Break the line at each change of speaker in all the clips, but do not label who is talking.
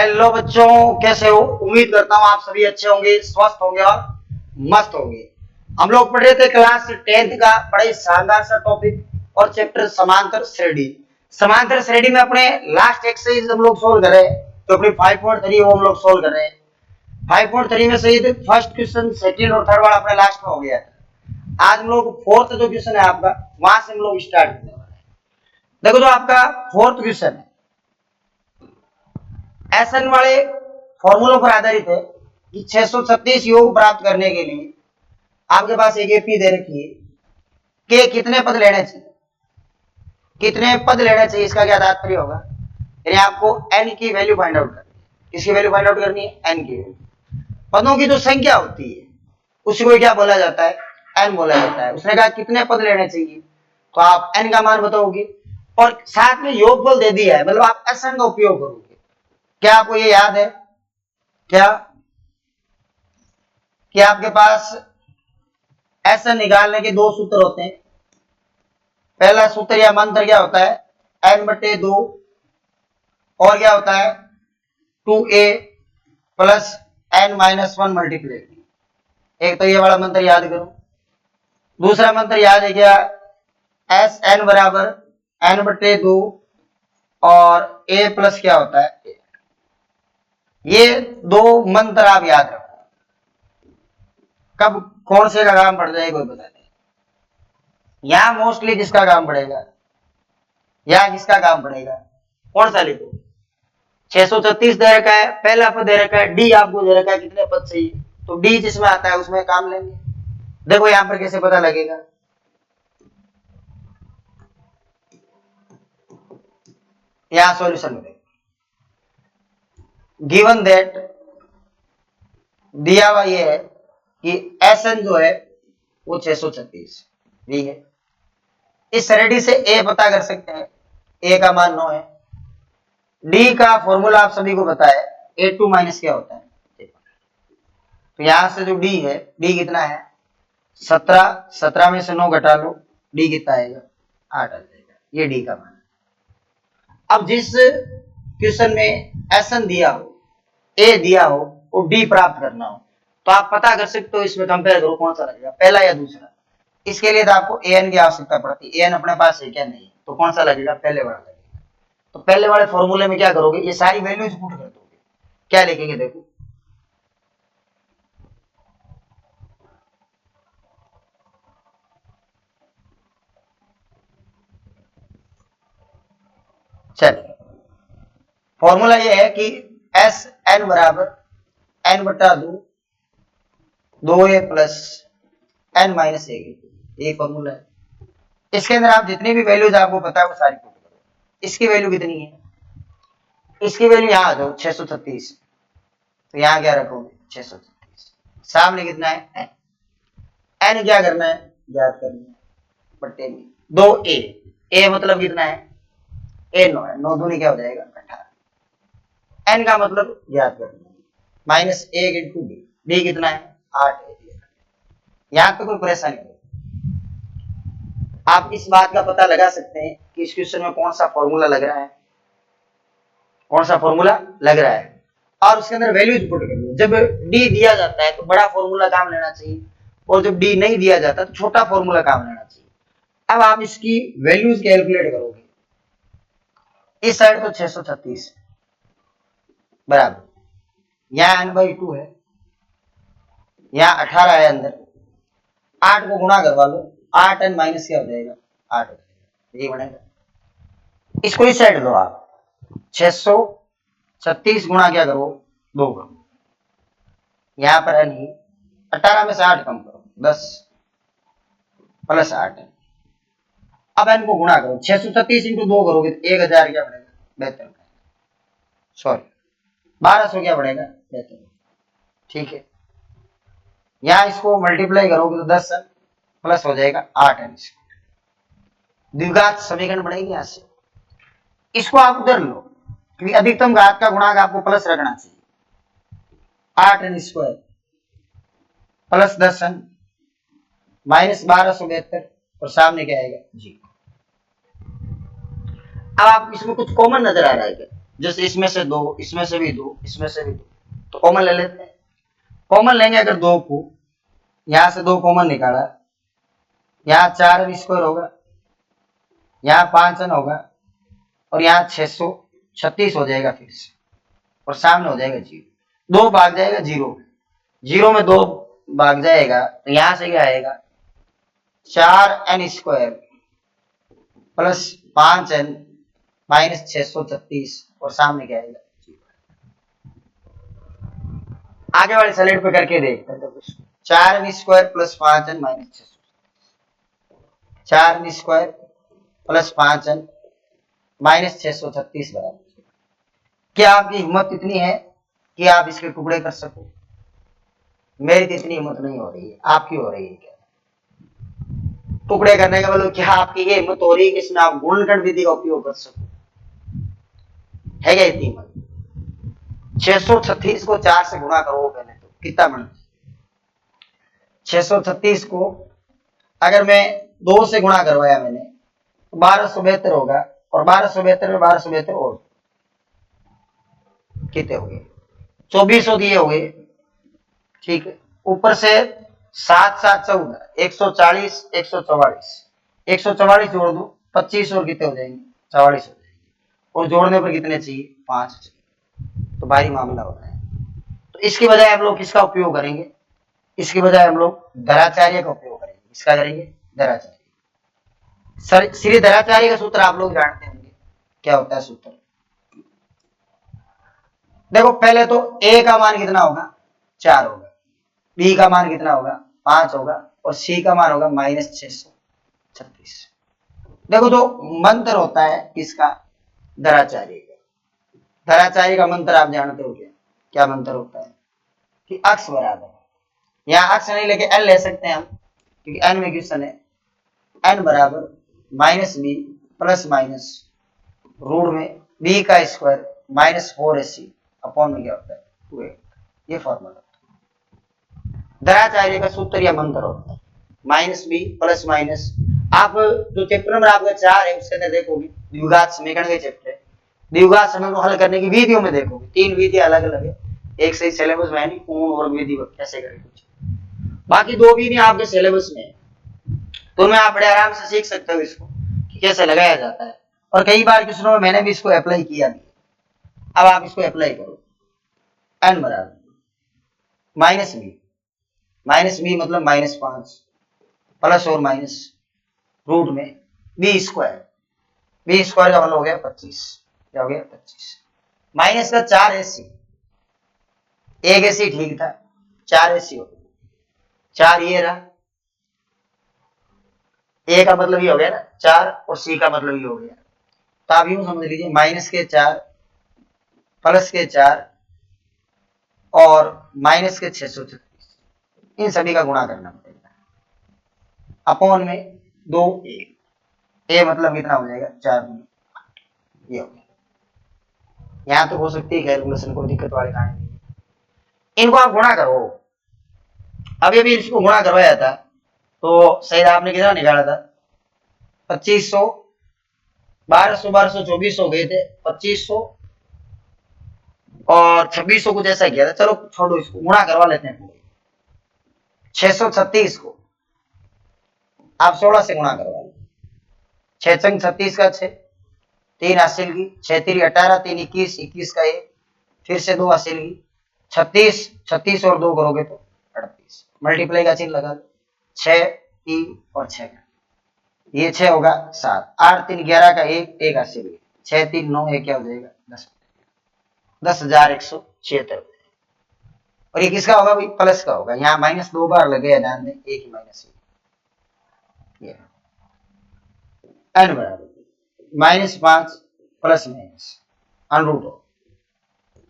Hello बच्चों, कैसे हो? उम्मीद करता हूँ आप सभी अच्छे होंगे, स्वस्थ होंगे और मस्त होंगे। हम लोग पढ़ रहे थे क्लास 10th का बड़ा ही शानदार सा टॉपिक और चैप्टर समांतर श्रेणी। समांतर श्रेणी में अपने लास्ट एक्सरसाइज हम लोग सोल्व कर रहे हैं, तो अपनी 5.3 वो हम लोग सोल्व कर रहे हैं। 5.3 में से फर्स्ट क्वेश्चन, सेकंड और थर्ड वाला अपने लास्ट में हो गया था। आज हम लोग फोर्थ जो क्वेश्चन है आपका, वहां से हम लोग स्टार्ट करने वाले हैं। देखो, जो आपका फोर्थ क्वेश्चन है एसएन वाले फॉर्मूलों पर आधारित है कि 636 योग प्राप्त करने के लिए आपके पास एक एपी दे रखी है कि कितने पद लेने चाहिए, कितने पद लेने चाहिए, इसका क्या तात्पर्य होगा। यानी आपको एन की वैल्यू फाइंड आउट करनी है। किसकी वैल्यू फाइंड आउट करनी है? एन की वैल्यू। पदों की जो संख्या होती है उसी को क्या बोला जाता है? एन बोला जाता है। उसने कहा कितने पद लेने चाहिए, तो आप एन का मान बताओगे और साथ में योगफल दे दिया है, मतलब आप एसएन का उपयोग करोगे। क्या आपको ये याद है क्या कि आपके पास एसएन निकालने के दो सूत्र होते हैं। पहला सूत्र या मंत्र क्या होता है? n/2 और क्या होता है? 2a plus n-1 multiply. एक तो ये वाला मंत्र याद करो। दूसरा मंत्र याद है क्या? Sn बराबर n/2 और a प्लस क्या होता है? ये दो मंत्र आप याद रखो। कब कौन से का काम पड़ जाएगा कोई बता नहीं। यहां मोस्टली किसका काम पड़ेगा, या किसका काम पड़ेगा? कौन सा लिखो? 636 दे रखा है, पहला पद दे रखा है, डी आपको दे रखा है कितने पद चाहिए, तो डी जिसमें आता है उसमें काम लेंगे। देखो यहां पर कैसे पता लगेगा। यहां सॉल्यूशन में गिवन दैट दिया हुआ ये है कि एसएन जो है वो 636 भी है। इस रेडी से ए पता कर सकते हैं, ए का मान 9 है। डी का फॉर्मूला आप सभी को पता है, A2 माइनस क्या होता है। तो यहां से जो डी है, डी कितना है? 17। 17 में से 9 घटा लो, डी कितना आएगा? 8 आ जाएगा। ये डी का मान है। अब जिस क्वेश्चन में एसएन दिया हो, ए दिया हो और डी प्राप्त करना हो, तो आप पता कर सकते हो इसमें कंपेयर करो कौन सा लगेगा, पहला या दूसरा। इसके लिए तो आपको एन की आवश्यकता पड़ती है। एन अपने पास है क्या? नहीं। तो कौन सा लगेगा? पहले वाला लगेगा। तो पहले वाले फॉर्मूले में क्या करोगे? ये सारी वैल्यूज पुट कर दोगे। क्या लिखेंगे? देखो, चलिए फॉर्मूला ये है कि एस एन बराबर n/2 2a प्लस n-1। ये फॉर्मूला है। इसके अंदर आप जितनी भी वैल्यूज आपको पता है वो सारी पुट करो। इसकी वैल्यू कितनी है? इसकी वैल्यू यहाँ आ जाओ 636, तो यहाँ क्या रखोगे? 636। सामने कितना है? एन क्या करना है? याद करना है। बट्टे में 2a, ए मतलब कितना है? ए 9 है। 9 दूनी क्या हो जाएगा? 18। एन का मतलब याद करना है, -1 इंटू डी। डी कितना है? 8 है। यहां तो कोई परेशानी नहीं। आप इस बात का पता लगा सकते हैं कि इस क्वेश्चन में कौन सा फॉर्मूला लग रहा है, कौन सा फॉर्मूला लग रहा है, और उसके अंदर वैल्यूज पुट करनी। जब डी दिया जाता है तो बड़ा फॉर्मूला काम लेना चाहिए, और जब डी नहीं दिया जाता तो छोटा फॉर्मूला काम लेना चाहिए। अब आप इसकी वैल्यूज कैलकुलेट करोगे। इस साइड तो 636 बराबर, यहाँ n/2 है, यहाँ 18 है, अंदर 8 को गुणा करवा लो, 8 n माइनस क्या हो जाएगा? 8 हो जाएगा। ये बनेगा। इसको इस साइड लो आप, 636 गुणा क्या करो? 2 करो। यहां पर है नहीं, 18 में से 8 कम करो, 10 प्लस 8 है। अब n को गुणा करो, 636 इंटू 2 करोगे तो 1000 क्या बढ़ेगा? 72। सॉरी 1200 क्या बढ़ेगा? 72। ठीक है। यहां इसको मल्टीप्लाई करोगे तो 10 प्लस हो जाएगा 8 n। द्विघात समीकरण बनेगी। यहां से इसको आप उधर लो, क्योंकि अधिकतम घात का गुणांक आपको प्लस रखना चाहिए। 8n² प्लस 10n माइनस 1272, और सामने क्या आएगा? जी। अब आप इसमें कुछ कॉमन नजर आ रहा है क्या? जैसे इसमें से 2, इसमें से भी 2, इसमें से भी 2, तो कॉमन ले लेते हैं। कॉमन लेंगे अगर 2 को, यहां से 2 कॉमन निकाला, यहाँ 4 स्क्वायर होगा, यहाँ 5 होगा, और यहाँ 636 हो जाएगा फिर से, और सामने हो जाएगा 0, 2 भाग जाएगा 0, 0 में 2 भाग जाएगा, तो यहां से क्या आएगा 4n square plus 5n minus 636, और सामने क्या आएगा 0। आगे वाले स्लाइड पे करके देखते हैं। तो 4n square plus 5n minus 4n square plus 5n minus 636 बराबर। क्या आपकी हिम्मत इतनी है कि आप इसके टुकड़े कर सको? मेरी तो इतनी हिम्मत नहीं हो रही है, आपकी हो रही है क्या? टुकड़े करने का मतलब क्या आपकी ये हिम्मत हो रही है कि इसमें आप गुणनखंड विधि का उपयोग कर सको? है क्या इतनी हिम्मत? 636 को 4 से गुणा करो पहले, तो कितना बनता है? 636 को अगर मैं 2 से गुणा करवाया मैंने, तो 1272 होगा, और 1272 में 1272 और कितने हो गए? 2400 दिए हो गए। ठीक है, ऊपर से 7 7 14, 140, 144, 144 जोड़ दो, 25 और कितने हो जाएंगे? 44 हो जाएंगे, और जोड़ने पर कितने चाहिए? 5 चाहिए। तो भारी मामला होता है। तो इसकी बजाय हम लोग किसका उपयोग करेंगे? इसकी बजाय हम लोग धराचार्य का उपयोग करेंगे। किसका करेंगे? धराचार्य। श्री धराचार्य का सूत्र आप लोग जानते होंगे, क्या होता है सूत्र? देखो पहले तो a का मान कितना होगा? 4 होगा, b का मान कितना होगा? 5 होगा, और c का मान होगा माइनस 636। देखो जो मंत्र होता है किसका? धराचार्य का। धराचार्य का मंत्र आप जानते हो क्या? क्या मंत्र होता है? कि अक्ष बराबर, यहाँ अक्ष नहीं लेके n ले सकते हैं हम, क्योंकि n में क्वेश्चन है। n बराबर minus B plus minus root में b का स्क्वायर माइनस 4ac अपॉन में क्या होता है? 2a। ये फॉर्मूला धराचार्य का सूत्र या मंत्र होता है, माइनस बी प्लस माइनस। आप जो चैप्टर नंबर आपका 4 है उसके अंदर देखोगे, द्विघात समीकरण के चैप्टर है, द्विघात समीकरण को हल करने की विधियों में देखोगे 3 विधि अलग अलग है। एक सही सिलेबस में नहीं, पूर्ण वर्ग विधि कैसे करें कुछ, बाकी 2 विधि आपके सिलेबस में है, तो उनमें आप बड़े आराम से सीख सकते हो इसको कि कैसे लगाया जाता है। और कई बार क्वेश्चनों में मैंने भी इसको अप्लाई किया भी। अब आप इसको अप्लाई करो। n बराबर माइनस बी मतलब माइनस 5 प्लस और माइनस रूट में बी स्क्वायर का मतलब हो गया 25। क्या हो गया? 25 माइनस का 4ac, एक ac ठीक था, 4ac हो गया, 4 ये रहा, a का मतलब ये हो गया ना 4, और c का मतलब ये हो गया। तो आप यूं समझ लीजिए माइनस के 4 प्लस के 4 और माइनस के 636, इन सभी का गुणा करना पड़ेगा अपॉन में 2a। a मतलब कितना हो जाएगा? 4 ये हो गया। यहां तो हो सकती है कैलकुलेशन, कोई दिक्कत वाली कहानी नहीं। इनको आप गुणा करो। अभी भी इसको गुणा करवाया था, तो सही आपने कितना निकाला था? 2500, 1200, 1200, 2400 गए थे, 2500 और 2600 कुछ ऐसा किया था। चलो छोड़ो, इसको गुणा करवा लेते हैं। 636 को आप 16 से गुणा करवा लो। 6 चंग 36 का 6, 3 हासिल की, 6 3 18, 3 21, 21 का 1, फिर से 2 हासिल की, 36, 36 और 2 करोगे तो 38। मल्टीप्लाई का चिन्ह लगा, 6 3 और 6 का, ये 6 होगा 7, 8 3 11 का 1, 1 हासिल की, 6 3 9 1 क्या हो जाएगा? 10, 10,176। और ये किसका होगा भाई? प्लस का होगा। यहाँ माइनस 2 बार लगे, ध्यान दें, एक ही माइनस ये n बराबर माइनस 5 प्लस माइनस अनरूट हो,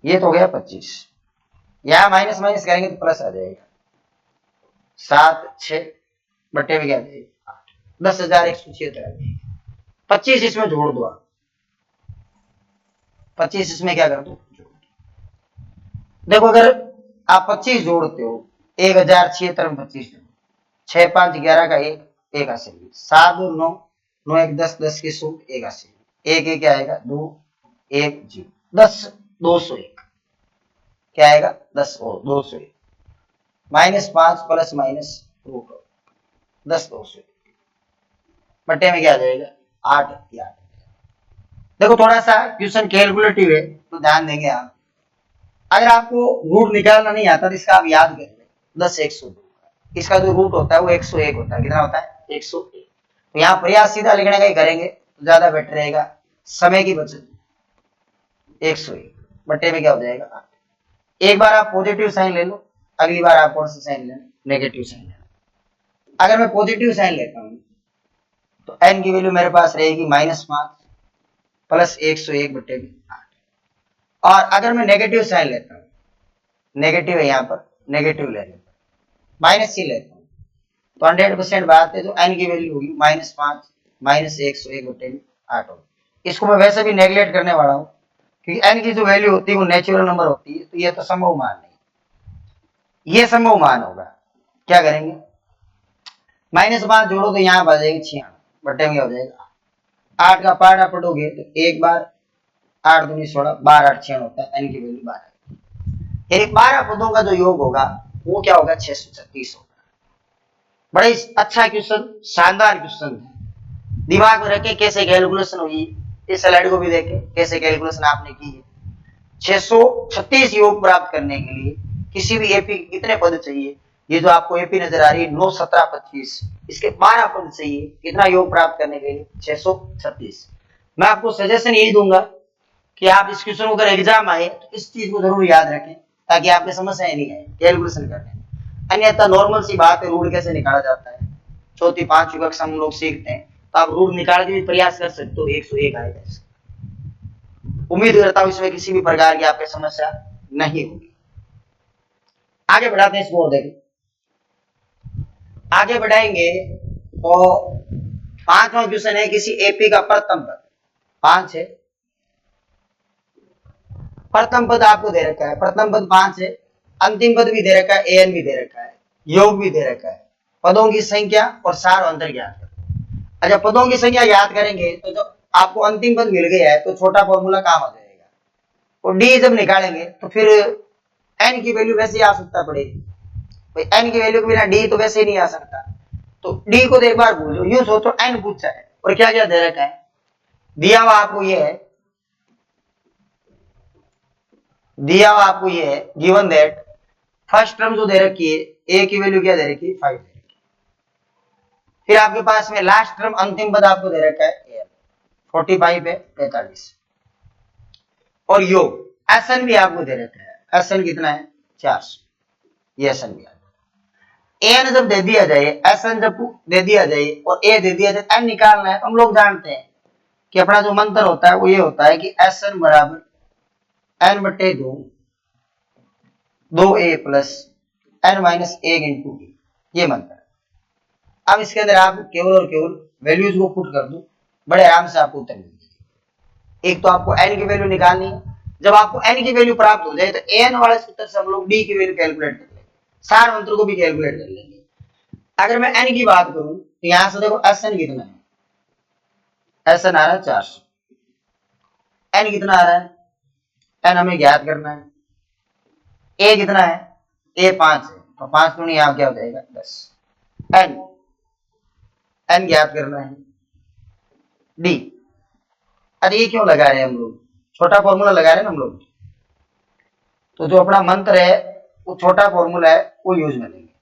ये तो हो गया 25। यहाँ माइनस माइनस करेंगे तो प्लस आ जाएगा, 7 6 बट्टे में क्या आ जाएगा? 10,176। 25 इसमें जोड़ दो आप, 25 इसमें क्या कर दो? देखो अगर आप 25 जोड़ते हो, 1076 में 25 जोड़ो, 6 5 11 का 1, 1 हासिल, 7 9 9 1 10, 10 की सूट 1 हासिल, 1 1 क्या आएगा? 2 1 0। 10,201 क्या आएगा 10,201 -5 प्लस माइनस रूट 10,201 बट्टे में क्या आ जाएगा 8 या 8। देखो थोड़ा सा क्वेश्चन कैलकुलेटिव है तो ध्यान देंगे आप। अगर आपको रूट निकालना नहीं आता तो इसका आप याद कर ले 10,102 इसका जो रूट होता है वो 101 होता है। कितना होता है 101। तो यहाँ प्रयास सीधा लिखने का ही करेंगे तो ज्यादा बेटर रहेगा, समय की बचत। 101 बट्टे में क्या हो जाएगा 8। एक बार आप पॉजिटिव साइन ले लो, अगली बार आप कौन सा साइन लेना नेगेटिव साइन लेना। अगर मैं पॉजिटिव साइन लेता हूं तो n की वैल्यू मेरे पास रहेगी -5 प्लस 101 बट्टे में 8। और अगर मैं नेगेटिव साइन लेता हूं, नेगेटिव है यहाँ पर, नेगेटिव ले लेता हूं, माइनस ही लेता हूं तो 100% बात है तो n की वैल्यू होगी -5 -101 बट्टे में 8 होगी। इसको मैं वैसे भी नेगलेक्ट करने वाला हूं क्योंकि n की जो वैल्यू होती है वो नेचुरल नंबर होती है, तो ये तो संभव मान नहीं, ये संभव मान होगा। क्या करेंगे -5 जोड़ो तो यहाँ पर आ जाएगी 96 बट्टे में क्या हो जाएगा 8 का पार्ट आप पढ़ोगे तो एक बार 8 दूनी 16 12 8 6 होता है, n की वैल्यू 12 यानी 12 पदों का जो योग होगा वो क्या होगा 636 होगा। बड़ा ही अच्छा क्वेश्चन, शानदार क्वेश्चन है। दिमाग में रखे कैसे कैलकुलेशन हुई, इस स्लाइड को भी देखें कैसे कैलकुलेशन आपने की है। 636 योग प्राप्त करने के लिए किसी भी एपी कितने पद चाहिए, ये जो आपको एपी नजर आ रही है 9 17 25 इसके 12 पद चाहिए कितना योग प्राप्त करने के लिए 636। मैं आपको सजेशन यही दूंगा कि आप इस क्वेश्चन को अगर एग्जाम आए तो इस चीज को जरूर याद रखें ताकि आपके समस्याएं नहीं आए कैलकुलेशन करने में। अन्यथा नॉर्मल सी बात है रूट कैसे निकाला जाता है, चौथी पांचवी कक्षा हम लोग सीखते हैं, तो आप रूट निकाल के भी प्रयास कर सकते हो 101 आएगा। उम्मीद करता हूं इसमें किसी भी प्रकार की आपकी समस्या नहीं होगी। आगे बढ़ाते हैं इसको और देखें, आगे बढ़ाएंगे तो 5वां क्वेश्चन है किसी एपी का प्रथम पद 5 है। प्रथम पद आपको दे रखा है, प्रथम पद 5 है, अंतिम पद भी दे रखा है, एन भी दे रखा है, योग भी दे रखा है, पदों की संख्या और सार अंतर ज्ञात करें। अच्छा पदों की संख्या याद करेंगे तो जब आपको अंतिम पद मिल गया है तो छोटा फॉर्मूला काम आ जाएगा, और डी जब निकालेंगे तो फिर एन की वैल्यू वैसे ही आ सकता पड़ेगी भाई, एन की वैल्यू के बिना डी तो वैसे ही नहीं आ सकता। तो डी को तो एक बार भूलो, यूं सोचो एन पूछा है और क्या क्या दे रखा है, दिया हुआ आपको ये है, दिया हुआ आपको ये है गिवन दैट फर्स्ट टर्म जो दे रखी है ए की वैल्यू क्या दे रखी है 5 दे रखी है। फिर आपके पास में लास्ट टर्म अंतिम पद आपको दे रखा है ए 45 है 45 और योग एसएन भी आपको दे रखा है, एसएन कितना है 400, ये एसएन भी एन जब दे दिया जाए, एसएन जब दे दिया जाए और ए दे दिया जाए, एन निकालना है। हम लोग जानते हैं कि अपना जो मंत्र होता है वो ये होता है कि एसएन बराबर एन बटे 2 2a plus N minus 1 into B, ये मंत्र। अब इसके अंदर आप केवल और केवल वैल्यूज को पुट कर दो, बड़े आराम से आपको उत्तर मिल जाएगा। एक तो आपको एन की वैल्यू निकालनी है, जब आपको एन की वैल्यू प्राप्त हो जाए तो एन वाले सूत्र से हम लोग डी की वैल्यू कैलकुलेट कर लेंगे, सार मंत्र को भी कैलकुलेट कर लेंगे। अगर मैं एन की बात करूं तो यहां से देखो एस एन कितना है, एस एन आ रहा है 400, एन कितना आ रहा है, एन हमें ज्ञात करना है, ए कितना है, ए 5 है तो 5 दूनी आप क्या हो जाएगा 10, एन एन ज्ञात करना है, डी। अरे ये क्यों लगा रहे हैं हम लोग, छोटा फॉर्मूला लगा रहे हैं ना हम लोग, तो जो अपना मंत्र है वो छोटा फॉर्मूला है वो यूज में लेंगे।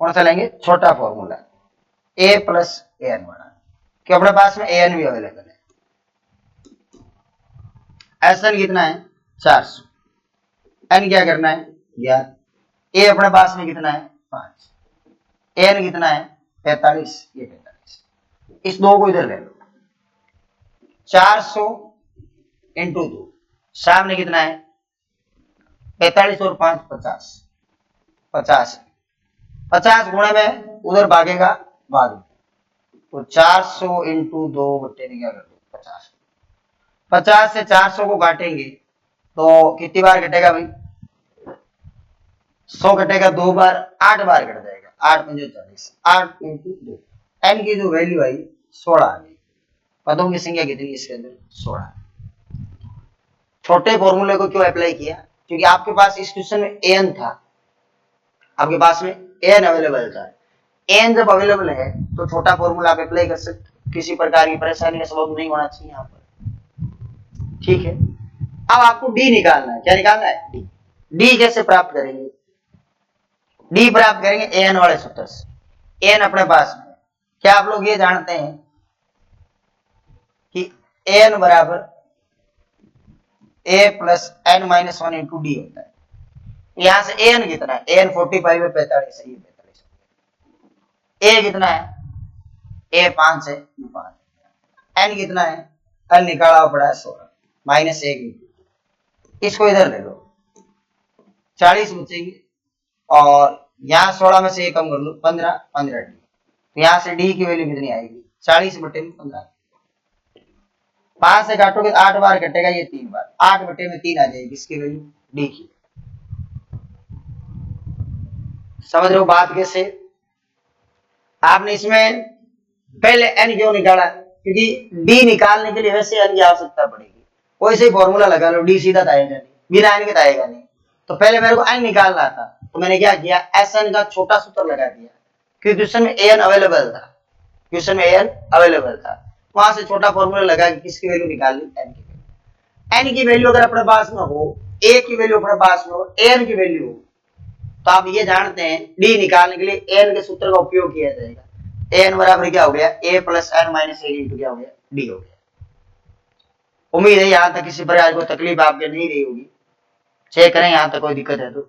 कौन सा लेंगे, छोटा formula A plus A N बना, कि अपने पास में ए एन भी अवेलेबल है। एस एन कितना है 400, एन क्या करना है ज्ञात, ए अपने पास में कितना है 5, एन कितना है 45, ये 45, इस दो को इधर ले लो, 400 इंटू 2 सामने कितना है 45 और 5 50, 50 50 गुणे में उधर भागेगा बाद में, तो 400 इंटू 2 बट्टे में क्या कर दो 50, 50 से 400 को काटेंगे तो कितनी बार कटेगा भाई 100 कटेगा 2 बार, 8 बार कट जाएगा, 8 पंजे 40, 8 इंटू 2, एन की जो वैल्यू आई 16 आ गई, पदों की संख्या कितनी इसके अंदर 16। छोटे फॉर्मूले को क्यों अप्लाई किया, क्योंकि आपके पास इस क्वेश्चन में एन था, आपके पास में एन अवेलेबल था। एन जब अवेलेबल है तो छोटा फॉर्मूला आप अप्लाई कर सकते, किसी प्रकार की परेशानी का सबब नहीं होना चाहिए यहाँ पर, ठीक है। अब आपको डी निकालना है, क्या निकालना है, डी। डी कैसे प्राप्त करेंगे, डी प्राप्त करेंगे एन वाले सूत्र से। एन अपने पास में, क्या आप लोग ये जानते हैं कि एन बराबर A plus N minus one into D होता है। यहां से एन कितना है, एन 45 है, 45 है, 45। ए कितना है, ए 5 है, 5। एन कितना है, एन निकाला पड़ा है 16 माइनस 1। इसको इधर ले लो, 40 बचेंगे, और यहां 16 में से 1 कम कर लो, 15, 15 डी। तो यहां से डी की वैल्यू कितनी आएगी, 40 बटे में 15। 5 से काटोगे 8 बार कटेगा, ये 3 बार, 8 बटे में 3 आ जाएगी इसकी वैल्यू, डी की। समझ रहे हो बात कैसे। आपने इसमें पहले एन क्यों निकाला, क्योंकि डी निकालने के लिए वैसे एन की आवश्यकता पड़ेगी। कोई से फॉर्मूला लगा लो, डी सीधा आएगा नहीं, बिना एन के आएगा नहीं। तो पहले मेरे को एन निकालना था, तो मैंने क्या किया, एस एन का छोटा सूत्र लगा दिया, क्योंकि क्वेश्चन में एन अवेलेबल था, क्वेश्चन में एन अवेलेबल था। वहां से छोटा फॉर्मूला लगा कि किसकी वैल्यू निकाल ली, एन की वैल्यू। एन की वैल्यू अगर अपने पास में हो, ए की वैल्यू अपने पास में हो, एन की वैल्यू हो, तो आप ये जानते हैं डी निकालने के लिए एन के सूत्र का उपयोग किया जाएगा। एन बराबर क्या हो गया, ए प्लस एन माइनस 1 इंटू क्या हो गया, डी हो गया। उम्मीद है यहां तक किसी प्रकार कोई तकलीफ आपके नहीं रही होगी। चेक करें यहां तक कोई दिक्कत है तो।